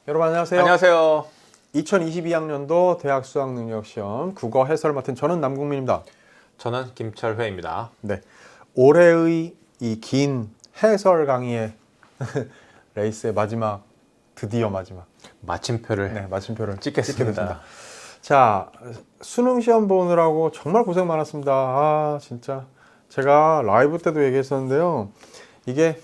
여러분 안녕하세요. 안녕하세요. 2022학년도 대학 수학능력시험 국어 해설 맡은 저는 남국민입니다. 저는 김철회입니다. 네, 올해의 이 긴 해설 강의의 레이스의 마지막, 드디어 마지막 마침표를 마침표를 찍겠습니다. 자, 수능 시험 보느라고 정말 고생 많았습니다. 아, 진짜 제가 라이브 때도 얘기했었는데요. 이게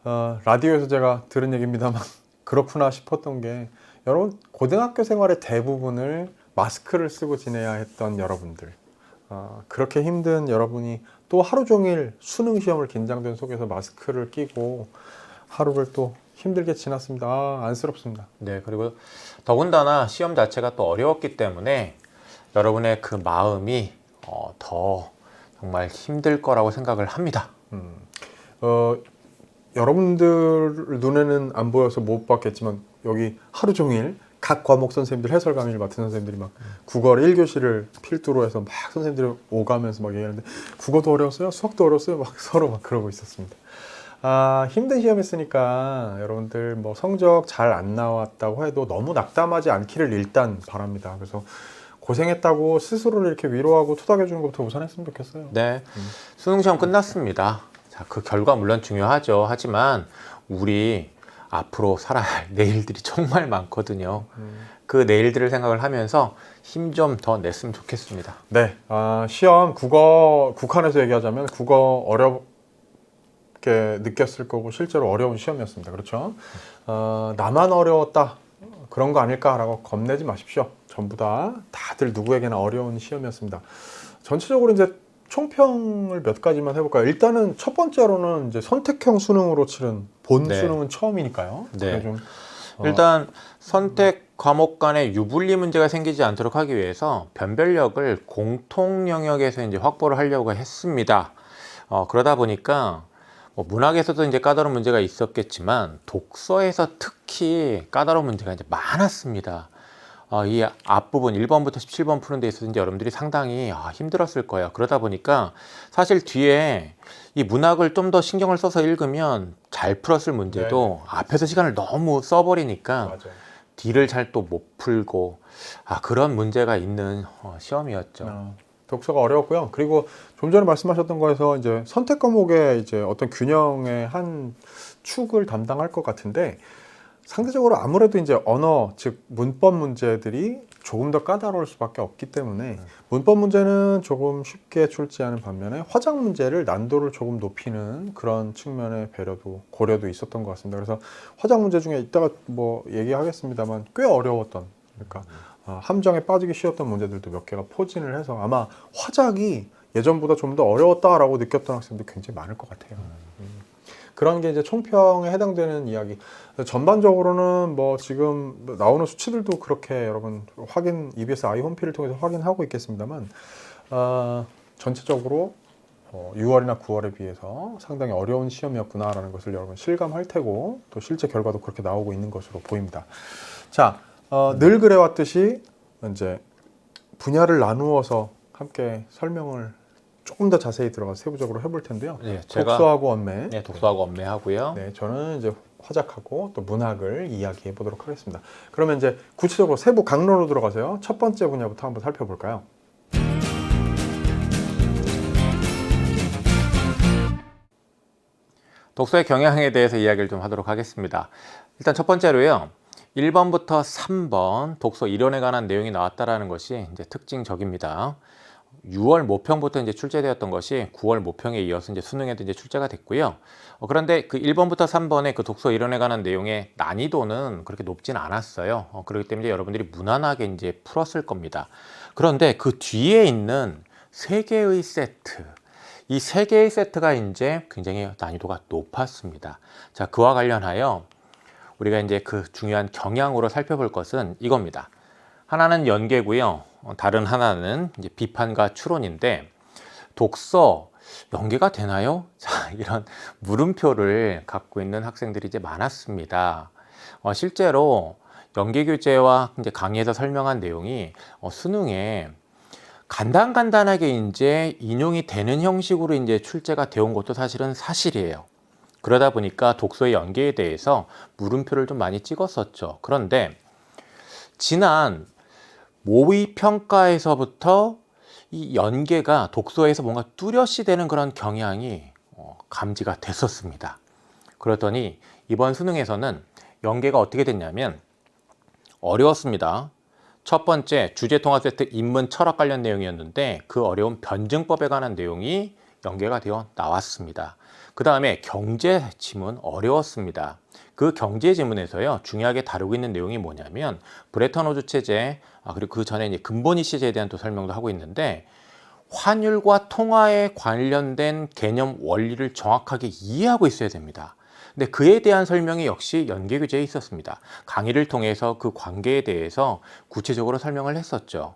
라디오에서 제가 들은 얘기입니다만 그렇구나 싶었던 게, 여러분 고등학교 생활의 대부분을 마스크를 쓰고 지내야 했던 여러분들, 그렇게 힘든 여러분이 또 하루 종일 수능 시험을 긴장된 속에서 마스크를 끼고 하루를 또 힘들게 지났습니다. 아, 안쓰럽습니다. 네, 그리고 더군다나 시험 자체가 또 어려웠기 때문에 여러분의 그 마음이 더 정말 힘들 거라고 생각을 합니다. 여러분들 눈에는 안 보여서 못 봤겠지만 여기 하루 종일 각 과목 선생님들, 해설 강의를 맡은 선생님들이 막 국어를 1교시를 필두로 해서 막 선생님들이 오가면서 막 얘기하는데, 국어도 어려웠어요? 수학도 어려웠어요? 막 서로 막 그러고 있었습니다. 아, 힘든 시험했으니까 여러분들 뭐 성적 잘 안 나왔다고 해도 너무 낙담하지 않기를 일단 바랍니다. 그래서 고생했다고 스스로를 이렇게 위로하고 토닥여 주는 것부터 우선 했으면 좋겠어요. 네, 수능 시험 끝났습니다. 자, 그 결과 물론 중요하죠. 하지만 우리 앞으로 살아야 할 내일들이 정말 많거든요. 그 내일들을 생각을 하면서 힘 좀 더 냈으면 좋겠습니다. 네, 시험 국어 국한에서 얘기하자면 국어 어렵게 느꼈을 거고 실제로 어려운 시험이었습니다. 그렇죠? 나만 어려웠다 그런 거 아닐까라고 겁내지 마십시오. 전부 다들 누구에게나 어려운 시험이었습니다. 전체적으로 이제 총평을 몇 가지만 해볼까요? 일단은 첫 번째로는 이제 선택형 수능으로 치른 본 네. 수능은 처음이니까요. 네. 좀, 일단 선택 과목 간에 유불리 문제가 생기지 않도록 하기 위해서 변별력을 공통 영역에서 이제 확보를 하려고 했습니다. 그러다 보니까 뭐 문학에서도 이제 까다로운 문제가 있었겠지만 독서에서 특히 까다로운 문제가 이제 많았습니다. 이 앞부분 1번부터 17번 푸는 데 있어서 이제 여러분들이 상당히 힘들었을 거예요. 그러다 보니까 사실 뒤에 이 문학을 좀 더 신경을 써서 읽으면 잘 풀었을 문제도 앞에서 시간을 너무 써버리니까 맞아요. 뒤를 잘 또 못 풀고 그런 문제가 있는 시험이었죠. 독서가 어려웠고요. 그리고 좀 전에 말씀하셨던 거에서 이제 선택 과목의 이제 어떤 균형의 한 축을 담당할 것 같은데, 상대적으로 아무래도 이제 언어, 즉 문법 문제들이 조금 더 까다로울 수밖에 없기 때문에 문법 문제는 조금 쉽게 출제하는 반면에 화작 문제를 난도를 조금 높이는 그런 측면의 배려도 고려도 있었던 것 같습니다. 그래서 화작 문제 중에 이따가 뭐 얘기하겠습니다만 꽤 어려웠던, 그러니까 함정에 빠지기 쉬웠던 문제들도 몇 개가 포진을 해서 아마 화작이 예전보다 좀 더 어려웠다라고 느꼈던 학생도 굉장히 많을 것 같아요. 그런 게 이제 총평에 해당되는 이야기. 전반적으로는 뭐 지금 나오는 수치들도 그렇게 여러분 확인, EBS I 홈피를 통해서 확인하고 있겠습니다만, 전체적으로 6월이나 9월에 비해서 상당히 어려운 시험이었구나라는 것을 여러분 실감할 테고, 또 실제 결과도 그렇게 나오고 있는 것으로 보입니다. 자, 늘 그래왔듯이 이제 분야를 나누어서 함께 설명을 조금 더 자세히 들어가서 세부적으로 해볼 텐데요. 네, 독서하고 언매. 네, 독서하고 언매하고요. 네, 저는 이제 화작하고 또 문학을 이야기해 보도록 하겠습니다. 그러면 이제 구체적으로 세부 강론으로 들어가세요. 첫 번째 분야부터 한번 살펴볼까요? 독서의 경향에 대해서 이야기를 좀 하도록 하겠습니다. 일단 첫 번째로요. 1번부터 3번 독서 이론에 관한 내용이 나왔다라는 것이 이제 특징적입니다. 6월 모평부터 이제 출제되었던 것이 9월 모평에 이어서 이제 수능에도 이제 출제가 됐고요. 그런데 그 1번부터 3번의 그 독서 이론에 관한 내용의 난이도는 그렇게 높진 않았어요. 그렇기 때문에 여러분들이 무난하게 이제 풀었을 겁니다. 그런데 그 뒤에 있는 3개의 세트, 이 3개의 세트가 이제 굉장히 난이도가 높았습니다. 자, 그와 관련하여 우리가 이제 그 중요한 경향으로 살펴볼 것은 이겁니다. 하나는 연계고요. 다른 하나는 이제 비판과 추론인데, 독서 연계가 되나요? 자, 이런 물음표를 갖고 있는 학생들이 이제 많았습니다. 실제로 연계 교재와 이제 강의에서 설명한 내용이 수능에 간단하게 이제 인용이 되는 형식으로 이제 출제가 되온 것도 사실은 사실이에요. 그러다 보니까 독서의 연계에 대해서 물음표를 좀 많이 찍었었죠. 그런데 지난 모의평가에서부터 이 연계가 독서에서 뭔가 뚜렷이 되는 그런 경향이 감지가 됐었습니다. 그랬더니 이번 수능에서는 연계가 어떻게 됐냐면 어려웠습니다. 첫 번째 주제통합 세트 인문 철학 관련 내용이었는데 그 어려운 변증법에 관한 내용이 연계가 되어 나왔습니다. 그 다음에 경제 지문 어려웠습니다. 그 경제 지문에서요 중요하게 다루고 있는 내용이 뭐냐면 브레턴 우즈 체제, 그리고 그 전에 이제 근본이 시제에 대한 또 설명도 하고 있는데 환율과 통화에 관련된 개념 원리를 정확하게 이해하고 있어야 됩니다. 근데 그에 대한 설명이 역시 연계 교재에 있었습니다. 강의를 통해서 그 관계에 대해서 구체적으로 설명을 했었죠.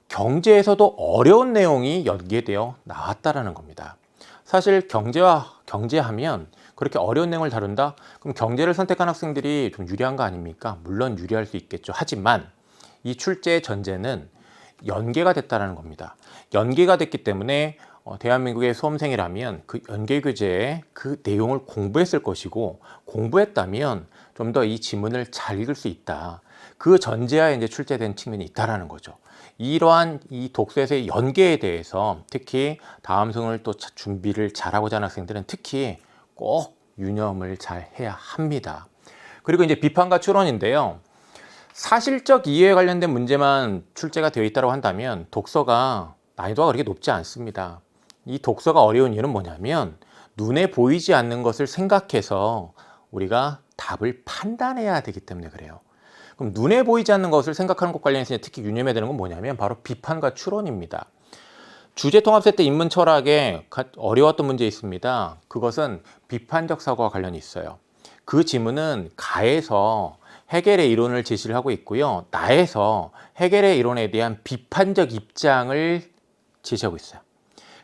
경제에서도 어려운 내용이 연계되어 나왔다라는 겁니다. 사실 경제하면 그렇게 어려운 내용을 다룬다? 그럼 경제를 선택한 학생들이 좀 유리한 거 아닙니까? 물론 유리할 수 있겠죠. 하지만 이 출제의 전제는 연계가 됐다는 겁니다. 연계가 됐기 때문에 대한민국의 수험생이라면 그 연계 교재의 그 내용을 공부했을 것이고 공부했다면 좀 더 이 지문을 잘 읽을 수 있다. 그 전제하에 이제 출제된 측면이 있다라는 거죠. 이러한 이 독서에서의 연계에 대해서 특히 다음 수능을 또 준비를 잘하고자 하는 학생들은 특히 꼭 유념을 잘 해야 합니다. 그리고 이제 비판과 추론인데요. 사실적 이해에 관련된 문제만 출제가 되어 있다고 한다면 독서가 난이도가 그렇게 높지 않습니다. 이 독서가 어려운 이유는 뭐냐면 눈에 보이지 않는 것을 생각해서 우리가 답을 판단해야 되기 때문에 그래요. 그럼 눈에 보이지 않는 것을 생각하는 것 관련해서 특히 유념해야 되는 건 뭐냐면 바로 비판과 추론입니다. 주제통합 세트 인문 철학에 어려웠던 문제 있습니다. 그것은 비판적 사고와 관련이 있어요. 그 지문은 가에서 헤겔의 이론을 제시를 하고 있고요. 나에서 헤겔의 이론에 대한 비판적 입장을 제시하고 있어요.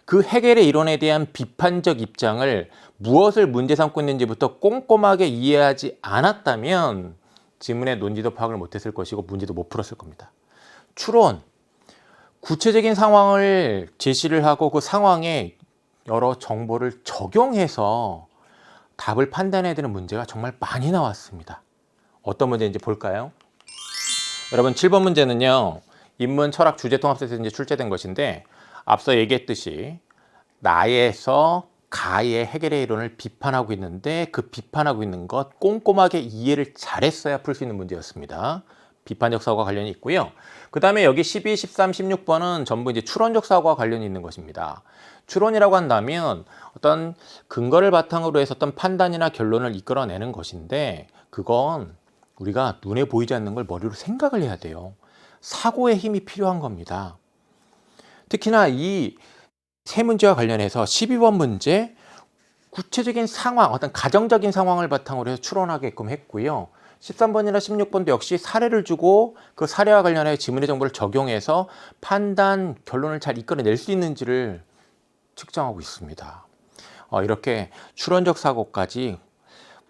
그 헤겔의 이론에 대한 비판적 입장을 무엇을 문제 삼고 있는지부터 꼼꼼하게 이해하지 않았다면 지문의 논지도 파악을 못했을 것이고 문제도 못 풀었을 겁니다. 추론, 구체적인 상황을 제시를 하고 그 상황에 여러 정보를 적용해서 답을 판단해야 되는 문제가 정말 많이 나왔습니다. 어떤 문제인지 볼까요? 여러분 7번 문제는요. 인문 철학 주제통합세에서 이제 출제된 것인데 앞서 얘기했듯이 나에서 가의 헤겔의 이론을 비판하고 있는데 그 비판하고 있는 것 꼼꼼하게 이해를 잘했어야 풀 수 있는 문제였습니다. 비판적 사고와 관련이 있고요. 그 다음에 여기 12, 13, 16번은 전부 이제 추론적 사고와 관련이 있는 것입니다. 추론이라고 한다면 어떤 근거를 바탕으로 해서 어떤 판단이나 결론을 이끌어내는 것인데 그건 우리가 눈에 보이지 않는 걸 머리로 생각을 해야 돼요. 사고의 힘이 필요한 겁니다. 특히나 이 세 문제와 관련해서 12번 문제 구체적인 상황, 어떤 가정적인 상황을 바탕으로 해서 추론하게끔 했고요. 13번이나 16번도 역시 사례를 주고 그 사례와 관련해 지문의 정보를 적용해서 판단, 결론을 잘 이끌어낼 수 있는지를 측정하고 있습니다. 이렇게 추론적 사고까지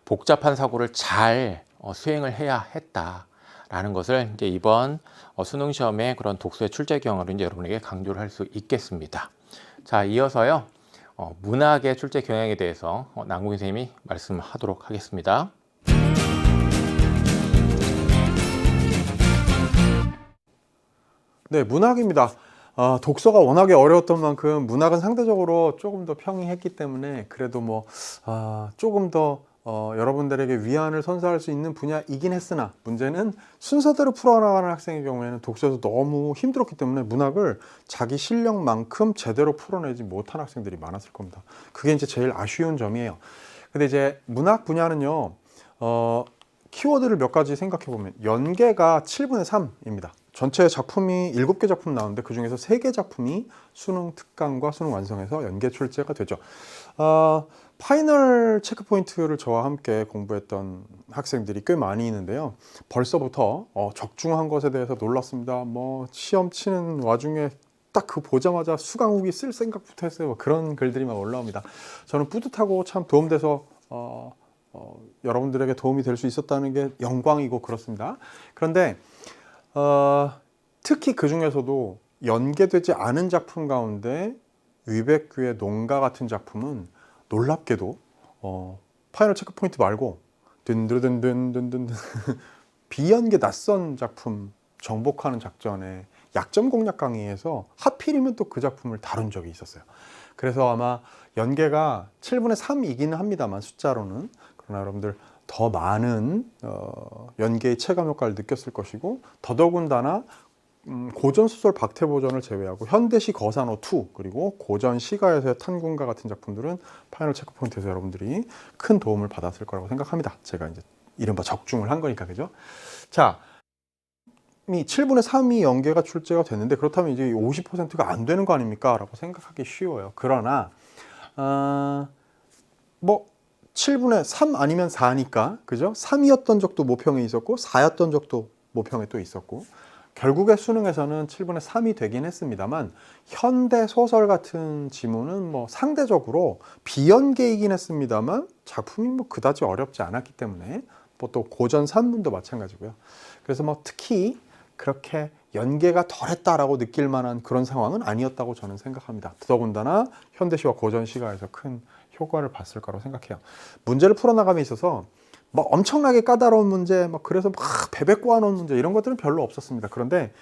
복잡한 사고를 잘 수행을 해야 했다라는 것을 이제 이번 수능 시험의 그런 독서의 출제 경우로 이제 여러분에게 강조를 할 수 있겠습니다. 자, 이어서요. 문학의 출제 경향에 대해서 남궁희 선생님이 말씀하도록 하겠습니다. 네, 문학입니다. 독서가 워낙에 어려웠던 만큼 문학은 상대적으로 조금 더 평이했기 때문에 그래도 조금 더 여러분들에게 위안을 선사할 수 있는 분야이긴 했으나 문제는 순서대로 풀어나가는 학생의 경우에는 독서에서 너무 힘들었기 때문에 문학을 자기 실력만큼 제대로 풀어내지 못한 학생들이 많았을 겁니다. 그게 이제 제일 아쉬운 점이에요. 근데 이제 문학 분야는요, 키워드를 몇 가지 생각해 보면 연계가 7분의 3입니다. 전체 작품이 7개 작품 나오는데 그 중에서 3개 작품이 수능 특강과 수능 완성에서 연계 출제가 되죠. 파이널 체크포인트를 저와 함께 공부했던 학생들이 꽤 많이 있는데요. 벌써부터 적중한 것에 대해서 놀랐습니다. 시험 치는 와중에 딱 그 보자마자 수강후기 쓸 생각부터 했어요. 그런 글들이 막 올라옵니다. 저는 뿌듯하고 참 도움돼서 여러분들에게 도움이 될 수 있었다는 게 영광이고 그렇습니다. 그런데 특히 그 중에서도 연계되지 않은 작품 가운데 위백규의 농가 같은 작품은 놀랍게도 파이널 체크 포인트 말고 든드든든든든 비연계 낯선 작품 정복하는 작전에 약점 공략 강의에서 하필이면 또 그 작품을 다룬 적이 있었어요. 그래서 아마 연계가 7분의 3이기는 합니다만 숫자로는, 그러나 여러분들 더 많은 연계의 체감 효과를 느꼈을 것이고, 더더군다나 고전 소설 박태보전을 제외하고 현대시 거산호 2 그리고 고전 시가에서의 탄군가 같은 작품들은 파이널 체크 포인트에서 여러분들이 큰 도움을 받았을 거라고 생각합니다. 제가 이제 이른바 적중을 한 거니까, 그죠? 자, 이 7분의 3이 연계가 출제가 됐는데, 그렇다면 이제 50%가 안 되는 거 아닙니까? 라고 생각하기 쉬워요. 그러나 뭐 7분의 3 아니면 4니까, 그죠? 3이었던 적도 모평에 있었고 4였던 적도 모평에 또 있었고, 결국에 수능에서는 7분의 3이 되긴 했습니다만, 현대 소설 같은 지문은 뭐 상대적으로 비연계이긴 했습니다만 작품이 뭐 그다지 어렵지 않았기 때문에, 뭐 또 고전 산문도 마찬가지고요. 그래서 뭐 특히 그렇게 연계가 덜했다라고 느낄 만한 그런 상황은 아니었다고 저는 생각합니다. 더더군다나 현대시와 고전 시가에서 큰 효과를 봤을 거라고 생각해요. 문제를 풀어나감에 있어서 뭐 엄청나게 까다로운 문제, 막 그래서 막 베베 꼬아놓은 문제, 이런 것들은 별로 없었습니다. 그런데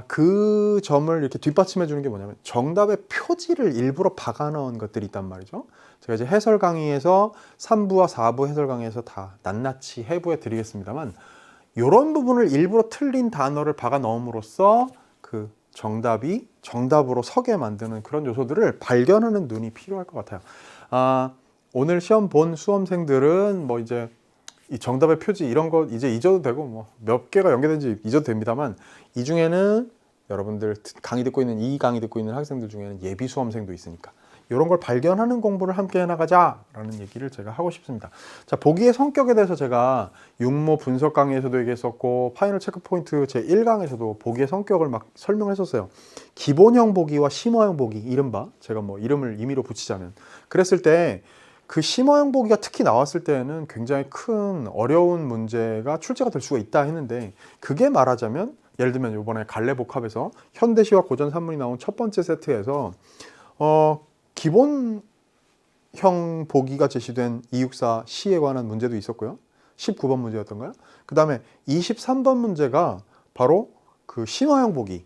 그 점을 이렇게 뒷받침해 주는 게 뭐냐면, 정답의 표지를 일부러 박아 넣은 것들이 있단 말이죠. 제가 이제 해설 강의에서 3부와 4부 해설 강의에서 다 낱낱이 해부해 드리겠습니다만, 이런 부분을 일부러 틀린 단어를 박아 넣음으로써 그 정답이 정답으로 서게 만드는 그런 요소들을 발견하는 눈이 필요할 것 같아요. 오늘 시험 본 수험생들은 뭐 이제 이 정답의 표지 이런 거 이제 잊어도 되고, 뭐 몇 개가 연계된지 잊어도 됩니다만, 이 중에는 여러분들 강의 듣고 있는 학생들 중에는 예비 수험생도 있으니까 이런 걸 발견하는 공부를 함께 해나가자라는 얘기를 제가 하고 싶습니다. 자, 보기의 성격에 대해서 제가 육모 분석 강의에서도 얘기했었고, 파이널 체크 포인트 제 1강에서도 보기의 성격을 막 설명했었어요. 기본형 보기와 심화형 보기, 이른바 제가 뭐 이름을 임의로 붙이자면, 그랬을 때 그 심화형 보기가 특히 나왔을 때는 굉장히 큰 어려운 문제가 출제가 될 수가 있다 했는데, 그게 말하자면 예를 들면 이번에 갈래복합에서 현대시와 고전 산문이 나온 첫 번째 세트에서 기본형 보기가 제시된 264 시에 관한 문제도 있었고요. 19번 문제였던가요? 그 다음에 23번 문제가 바로 그 심화형 보기,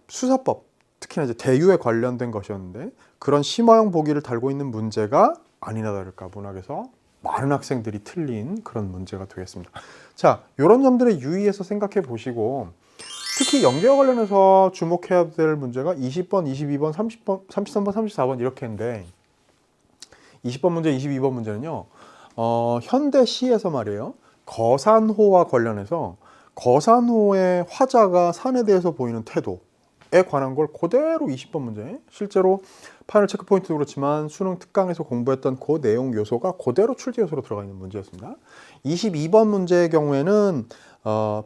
수사법, 특히나 이제 대유에 관련된 것이었는데, 그런 심화형 보기를 달고 있는 문제가 아니나 다를까 문학에서 많은 학생들이 틀린 그런 문제가 되겠습니다. 자, 이런 점들에 유의해서 생각해 보시고, 특히 연계와 관련해서 주목해야 될 문제가 20번, 22번, 30번, 33번, 34번 이렇게 했는데, 20번 문제, 22번 문제는요, 현대시에서 말이에요, 거산호와 관련해서 거산호의 화자가 산에 대해서 보이는 태도에 관한 걸 그대로 20번 문제, 실제로 파이널 체크 포인트도 그렇지만 수능 특강에서 공부했던 그 내용 요소가 그대로 출제 요소로 들어가 있는 문제였습니다. 22번 문제의 경우에는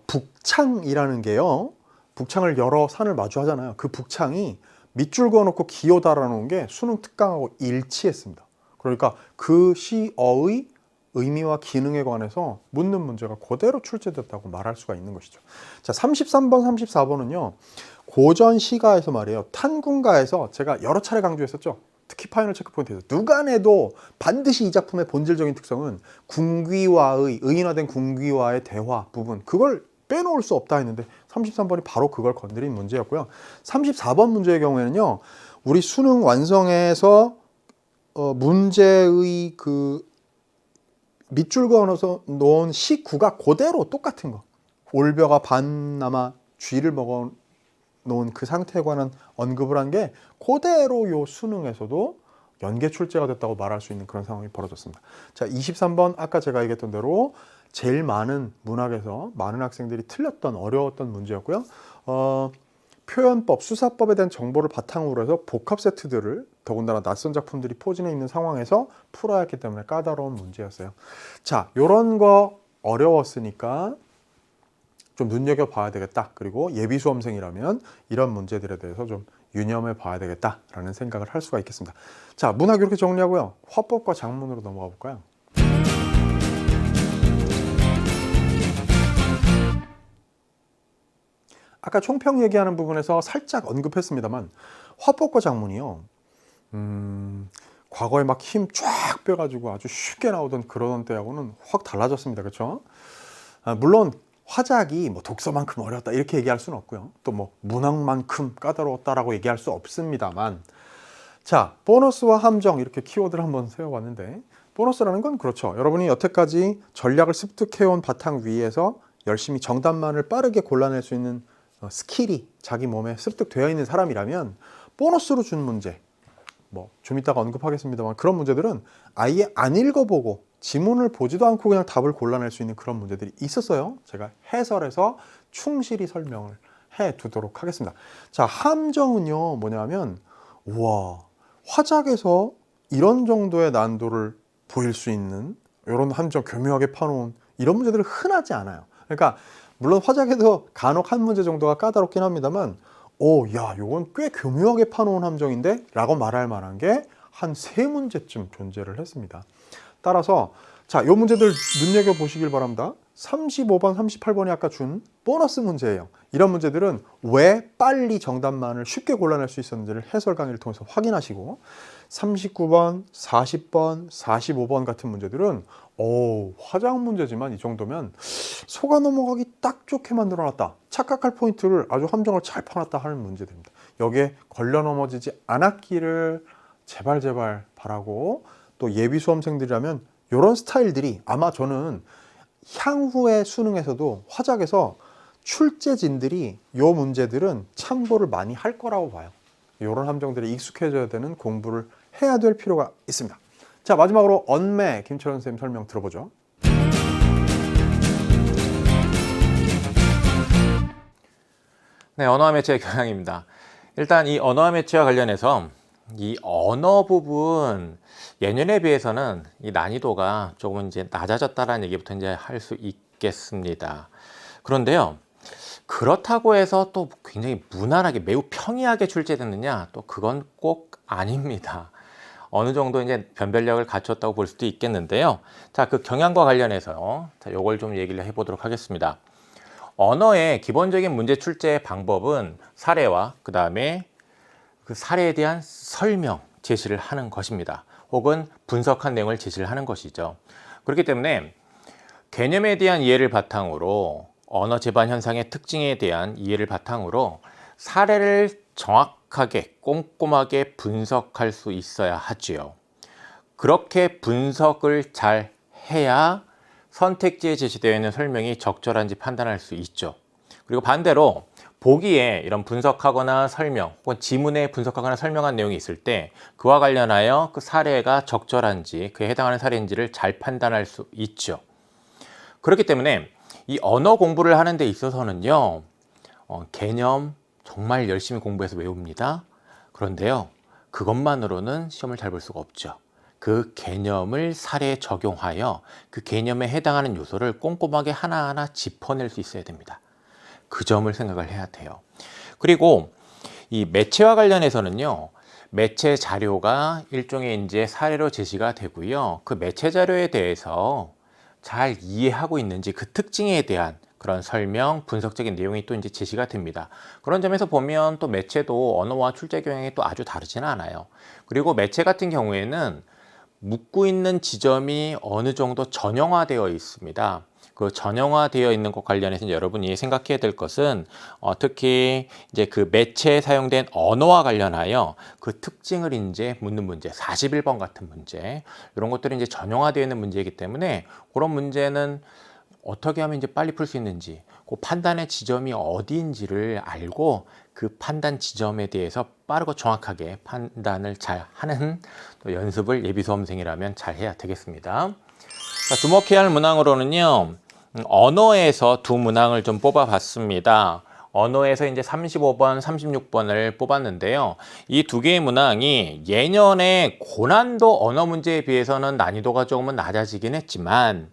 북창이라는 게요, 북창을 여러 산을 마주하잖아요. 그 북창이 밑줄 그어놓고 기호 달아놓은 게 수능 특강하고 일치했습니다. 그러니까 그 시어의 의미와 기능에 관해서 묻는 문제가 그대로 출제됐다고 말할 수가 있는 것이죠. 자, 33번, 34번은요, 고전 시가에서 말이에요, 탄군가에서 제가 여러 차례 강조했었죠. 특히 파이널 체크 포인트에서 누가 내도 반드시 이 작품의 본질적인 특성은 궁귀와의, 의인화된 궁귀와의 대화 부분, 그걸 빼놓을 수 없다 했는데 33번이 바로 그걸 건드린 문제였고요. 34번 문제의 경우에는요, 우리 수능 완성에서 문제의 그 밑줄 그어서 놓은 시구가 그대로 똑같은 거, 올벼가 반나마 쥐를 먹어 놓은 그 상태에 관한 언급을 한 게 그대로 요 수능에서도 연계 출제가 됐다고 말할 수 있는 그런 상황이 벌어졌습니다. 자, 23번 아까 제가 얘기했던 대로 제일 많은 문학에서 많은 학생들이 틀렸던 어려웠던 문제였고요. 표현법, 수사법에 대한 정보를 바탕으로 해서 복합 세트들을 더군다나 낯선 작품들이 포진해 있는 상황에서 풀어야 했기 때문에 까다로운 문제였어요. 자, 요런 거 어려웠으니까 좀 눈여겨봐야 되겠다. 그리고 예비 수험생이라면 이런 문제들에 대해서 좀 유념해 봐야 되겠다라는 생각을 할 수가 있겠습니다. 자, 문학 이렇게 정리하고요. 화법과 작문으로 넘어가 볼까요? 아까 총평 얘기하는 부분에서 살짝 언급했습니다만, 화법과 작문이요, 과거에 막 힘 쫙 빼가지고 아주 쉽게 나오던 그런 때하고는 확 달라졌습니다. 그렇죠? 물론 화작이 뭐 독서만큼 어려웠다 이렇게 얘기할 수는 없고요. 또 뭐 문학만큼 까다로웠다라고 얘기할 수 없습니다만, 자, 보너스와 함정 이렇게 키워드를 한번 세워봤는데, 보너스라는 건 그렇죠. 여러분이 여태까지 전략을 습득해온 바탕 위에서 열심히 정답만을 빠르게 골라낼 수 있는 스킬이 자기 몸에 습득되어 있는 사람이라면 보너스로 준 문제, 뭐 좀 이따가 언급하겠습니다만 그런 문제들은 아예 안 읽어보고 지문을 보지도 않고 그냥 답을 골라낼 수 있는 그런 문제들이 있었어요. 제가 해설해서 충실히 설명을 해 두도록 하겠습니다. 자, 함정은요 뭐냐면, 우와, 화작에서 이런 정도의 난도를 보일 수 있는 이런 함정 교묘하게 파놓은 이런 문제들은 흔하지 않아요. 그러니까 물론 화작에도 간혹 한 문제 정도가 까다롭긴 합니다만, 야, 요건 꽤 교묘하게 파놓은 함정인데? 라고 말할 만한 게 한 3문제쯤 존재를 했습니다. 따라서 자, 요 문제들 눈여겨보시길 바랍니다. 35번, 38번이 아까 준 보너스 문제예요. 이런 문제들은 왜 빨리 정답만을 쉽게 골라낼 수 있었는지를 해설 강의를 통해서 확인하시고, 39번, 40번, 45번 같은 문제들은 화작 문제지만 이 정도면 속아 넘어가기 딱 좋게 만들어놨다, 착각할 포인트를 아주 함정을 잘 파놨다 하는 문제들입니다. 여기에 걸려 넘어지지 않았기를 제발 바라고, 또 예비 수험생들이라면 이런 스타일들이 아마 저는 향후의 수능에서도 화작에서 출제진들이 이 문제들은 참고를 많이 할 거라고 봐요. 이런 함정들이 익숙해져야 되는 공부를 해야 될 필요가 있습니다. 자, 마지막으로 언매 김철원 선생님 설명 들어보죠. 네, 언어와 매체의 경향입니다. 일단 이 언어와 매체와 관련해서 이 언어 부분 예년에 비해서는 이 난이도가 조금 이제 낮아졌다라는 얘기부터 이제 할 수 있겠습니다. 그런데요, 그렇다고 해서 또 굉장히 무난하게 매우 평이하게 출제됐느냐, 또 그건 꼭 아닙니다. 어느 정도 이제 변별력을 갖췄다고 볼 수도 있겠는데요. 자, 그 경향과 관련해서 요걸 좀 얘기를 해보도록 하겠습니다. 언어의 기본적인 문제 출제 방법은 사례와 그 다음에 그 사례에 대한 설명, 제시를 하는 것입니다. 혹은 분석한 내용을 제시를 하는 것이죠. 그렇기 때문에 개념에 대한 이해를 바탕으로, 언어 재반 현상의 특징에 대한 이해를 바탕으로 사례를 정확하게 꼼꼼하게 분석할 수 있어야 하지요. 그렇게 분석을 잘 해야 선택지에 제시되어 있는 설명이 적절한지 판단할 수 있죠. 그리고 반대로 보기에 이런 분석하거나 설명, 혹은 지문에 분석하거나 설명한 내용이 있을 때 그와 관련하여 그 사례가 적절한지, 그에 해당하는 사례인지를 잘 판단할 수 있죠. 그렇기 때문에 이 언어 공부를 하는 데 있어서는요, 개념 정말 열심히 공부해서 외웁니다. 그런데요, 그것만으로는 시험을 잘 볼 수가 없죠. 그 개념을 사례에 적용하여 그 개념에 해당하는 요소를 꼼꼼하게 하나하나 짚어낼 수 있어야 됩니다. 그 점을 생각을 해야 돼요. 그리고 이 매체와 관련해서는요, 매체 자료가 일종의 이제 사례로 제시가 되고요. 그 매체 자료에 대해서 잘 이해하고 있는지, 그 특징에 대한 그런 설명, 분석적인 내용이 또 이제 제시가 됩니다. 그런 점에서 보면 또 매체도 언어와 출제 경향이 또 아주 다르지는 않아요. 그리고 매체 같은 경우에는 묻고 있는 지점이 어느 정도 전형화되어 있습니다. 그 전형화되어 있는 것 관련해서 여러분이 생각해야 될 것은 특히 이제 그 매체에 사용된 언어와 관련하여 그 특징을 이제 묻는 문제, 41번 같은 문제, 이런 것들이 이제 전형화되어 있는 문제이기 때문에 그런 문제는 어떻게 하면 이제 빨리 풀 수 있는지, 그 판단의 지점이 어디인지를 알고 그 판단 지점에 대해서 빠르고 정확하게 판단을 잘 하는 또 연습을 예비 수험생이라면 잘 해야 되겠습니다. 자, 주목해야 할 문항으로는요, 언어에서 두 문항을 좀 뽑아 봤습니다. 언어에서 이제 35번, 36번을 뽑았는데요. 이 두 개의 문항이 예년의 고난도 언어 문제에 비해서는 난이도가 조금은 낮아지긴 했지만,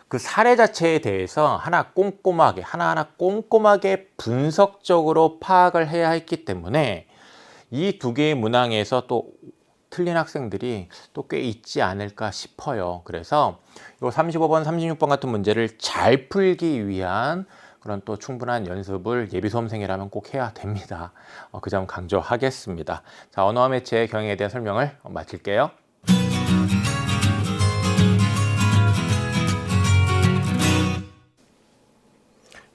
그 사례 자체에 대해서 하나하나 꼼꼼하게 분석적으로 파악을 해야 했기 때문에 이 두 개의 문항에서 또 틀린 학생들이 또 꽤 있지 않을까 싶어요. 그래서 이 35번, 36번 같은 문제를 잘 풀기 위한 그런 또 충분한 연습을 예비 수험생이라면 꼭 해야 됩니다. 그 점 강조하겠습니다. 자, 언어와 매체의 경향에 대한 설명을 마칠게요.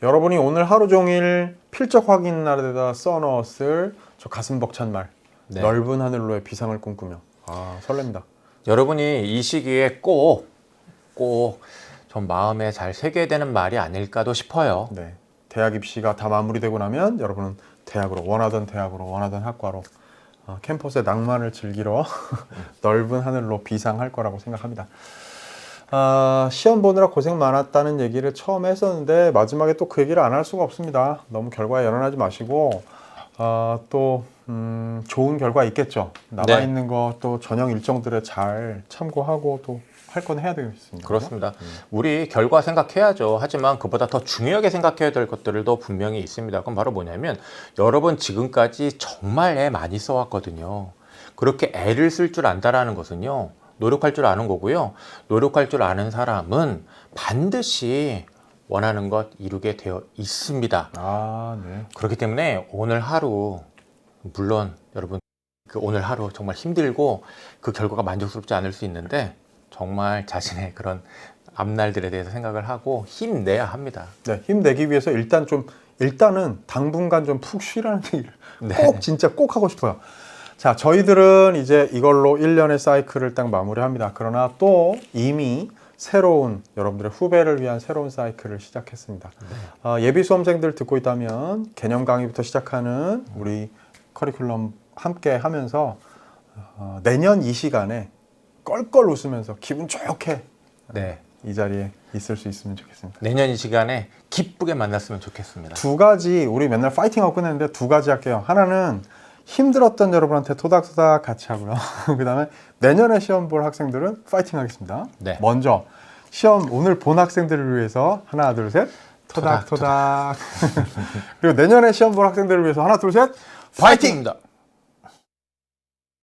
여러분이 오늘 하루 종일 필적 확인 날에다 써넣었을 저 가슴 벅찬 말 네. 넓은 하늘로의 비상을 꿈꾸며 설렙니다. 여러분이 이 시기에 꼭 좀 마음에 잘 새겨야 되는 말이 아닐까도 싶어요. 네, 대학 입시가 다 마무리되고 나면 여러분은 대학으로 원하던 대학으로 원하던 학과로 캠퍼스의 낭만을 즐기러 넓은 하늘로 비상할 거라고 생각합니다. 시험 보느라 고생 많았다는 얘기를 처음에 했었는데 마지막에 또 그 얘기를 안 할 수가 없습니다. 너무 결과에 연연하지 마시고 또 좋은 결과 있겠죠. 남아있는 거 또 전형 일정들에 잘 참고하고 또 할 건 해야 되겠습니다. 그렇습니다. 우리 결과 생각해야죠. 하지만 그보다 더 중요하게 생각해야 될 것들도 분명히 있습니다. 그건 바로 뭐냐면 여러분 지금까지 정말 애 많이 써왔거든요. 그렇게 애를 쓸 줄 안다라는 것은요. 노력할 줄 아는 거고요. 노력할 줄 아는 사람은 반드시 원하는 것 이루게 되어 있습니다. 네. 그렇기 때문에 오늘 하루 물론 여러분 그 오늘 하루 정말 힘들고 그 결과가 만족스럽지 않을 수 있는데 정말 자신의 그런 앞날들에 대해서 생각을 하고 힘내야 합니다. 네, 힘내기 위해서 일단은 당분간 좀 푹 쉬라는 얘기를 꼭 진짜 꼭 하고 싶어요. 자, 저희들은 이제 이걸로 1년의 사이클을 딱 마무리합니다. 그러나 또 이미 새로운 여러분들의 후배를 위한 새로운 사이클을 시작했습니다. 예비 수험생들 듣고 있다면 개념 강의부터 시작하는 우리 커리큘럼 함께 하면서 내년 이 시간에 껄껄 웃으면서 기분 좋게 이 자리에 있을 수 있으면 좋겠습니다. 내년 이 시간에 기쁘게 만났으면 좋겠습니다. 두 가지 우리 맨날 파이팅하고 끝냈는데 두 가지 할게요. 하나는 힘들었던 여러분한테 토닥토닥 같이 하고요. 그 다음에 내년에 시험 볼 학생들은 파이팅 하겠습니다. 네. 먼저 시험 오늘 본 학생들을 위해서 하나 둘 셋 토닥토닥 그리고 내년에 시험 볼 학생들을 위해서 하나 둘 셋 파이팅! 파이팅입니다.